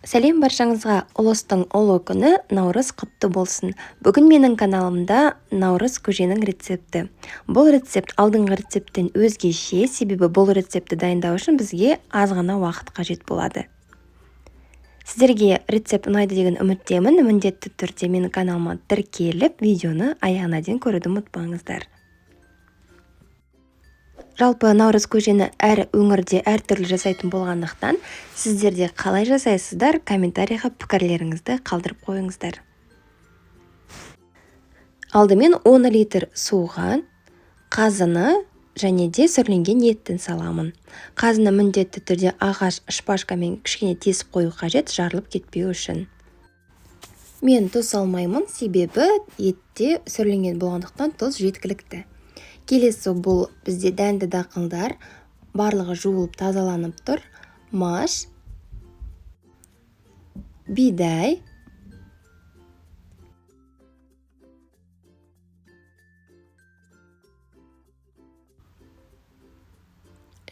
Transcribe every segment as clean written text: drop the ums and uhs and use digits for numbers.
Сәлем баршаңызға, ұлыстың ұлы күні Наурыз құтты болсын. Бүгін менің каналымда Наурыз көженің рецепті. Бұл рецепт алдыңғы рецепттен өзгеше, себебі бұл рецепті дайындау үшін бізге аз ғана уақыт қажет болады. Сіздерге рецепт ұнайды деген үміттемін. Міндетті түрде менің каналыма тіркеліп, видеоны аяғына дейін көруді ұмытпаңыздар. Жалпы Наурыз көжені әр өңірде әртүрлі жасайтын болғандықтан, сіздерде қалай жасайсыздар, комментарийға пікірлеріңізді қалдырып қойыңыздар. Алдымен 10 литр суға қазыны және де сүрленген еттін саламын. Қазыны міндетті түрде ағаш шпажкамен кішкене тесіп қою қажет, жарылып кетпеу үшін. Мен тұз салмаймын, себебі етте сүрленген болғандықтан тұз жеткілікті. Келесі бұл бізде дәнді дақылдар, барлығы жуылып тазаланып тұр. Маш, бидай,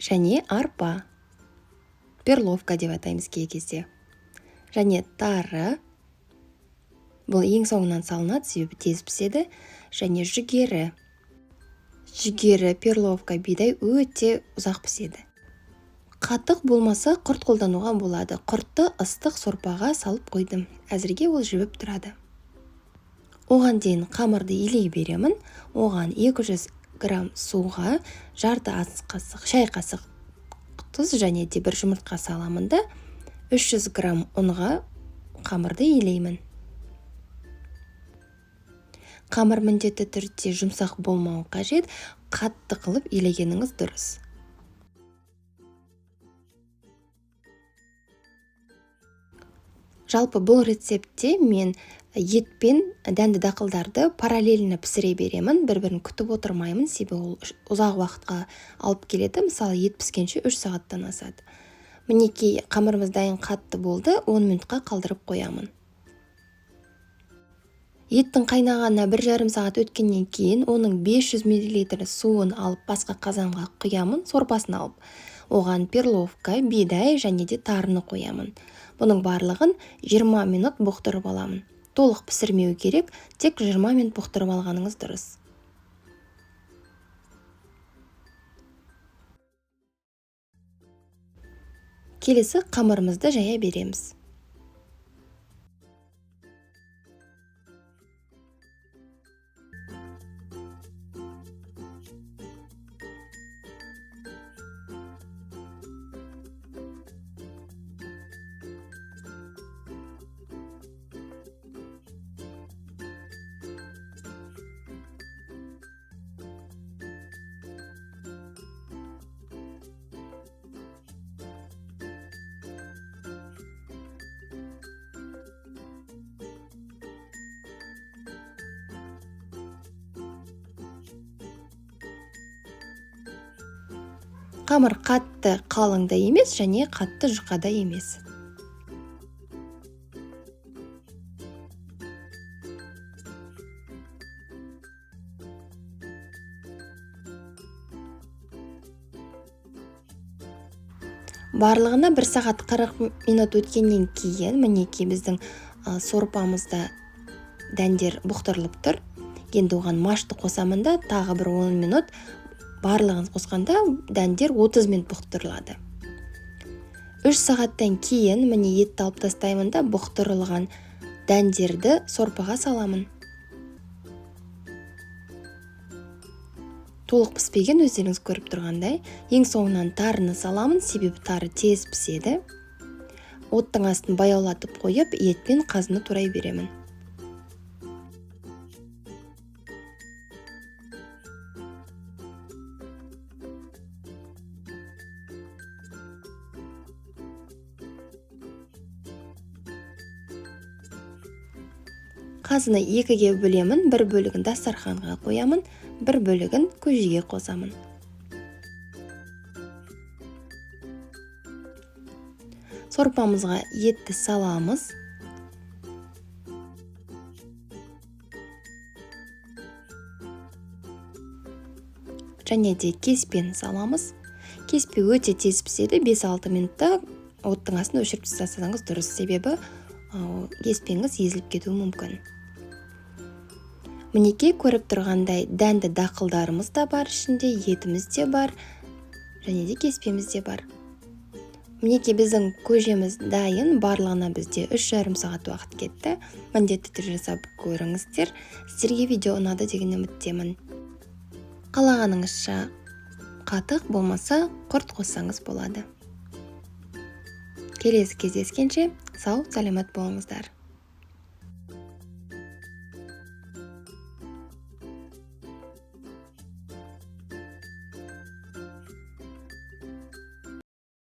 және арпа, перловка деп атаймыз кей кезде. Және тары, бұл ең соңынан салынады, себебі тез піседі. Және жүгері, перловка, бидай өте ұзақ піседі. Қатық болмаса құрт қолдануға болады. Құртты ыстық сорпаға салып қойдым. Әзірге ол жібіп тұрады. Оған дейін қамырды илей беремін. Оған 200 грамм суға жарты ас қасық, шай қасық тұз және де бір жұмыртқа саламын да 300 грамм ұнға қамырды илеймін. Қамыр міндетті түрде жұмсақ болмауы қажет, қатты қылып илегеніңіз дұрыс. Жалпы бұл рецептте мен ет пен дәнді дақылдарды параллельно пісіре беремін, бір-бірін күтіп отырмаймын, себебі ол ұзақ уақытқа алып келеді. Мысалы, ет піскенше 3 сағаттан асады. Мінекей қамырымыз дайын қатты болды, 10 минутқа қалдырып қоямын. Еттің қайнағанына 1,5 сағат өткеннен кейін оның 500 мл суын алып басқа қазанға құямын, сорпасын алып. Оған перловка, бидай және де тарыны қоямын. Бұның барлығын 20 минут бұқтырып аламын. Толық пісірмеу керек, тек 20 минут бұқтырып алғаныңыз дұрыс. Келесі қамырымызды жая береміз. Қамыр қатты қалың да емес, және қатты жұқа да емес. Барлығына 1 сағат 40 минут өткеннен кейін, мінекей біздің сорпамызда дәндер бұқтырылып тұр. Енді оған машты қосамын да, тағы бір 10 минут. Барлығын қосқанда дәндер 30 минут бұқтырылады. 3 сағаттан кейін міне етті алып тастаймын да, бұқтырылған дәндерді сорпаға саламын. Толық піспеген, өздеріңіз көріп тұрғандай. Ең соңынан тарыны саламын, себебі тары тез піседі. Оттың астын баяулатып қойып, етпен қазыны турай беремін. Қазыны 2-ге бөлемін, бір бөлігін дастарханға қоямын, бір бөлігін көжеге қосамын. Сорпамызға етті саламыз. Және де кеспені саламыз. Кеспе өте тез піседі, 5-6 минутта оттың астын өшіріп тастасаңыз дұрыс, себебі кеспеңіз езіліп кетуі мүмкін. Мінекей, көріп тұрғандай дәнді дақылдарымыз да бар, ішінде етіміз де бар, және де кеспеміз де бар. Мінекей, біздің көжеміз дайын, барлығына бізде 3,5 сағат уақыт кетті. Міндетті түрде жасап көріңіздер. Сіздерге видео ұнады деген үміттемін. Қалағаныңызша қатық болмаса құрт қоссаңыз болады. Келесі кездескенше сау, саламат болыңыздар.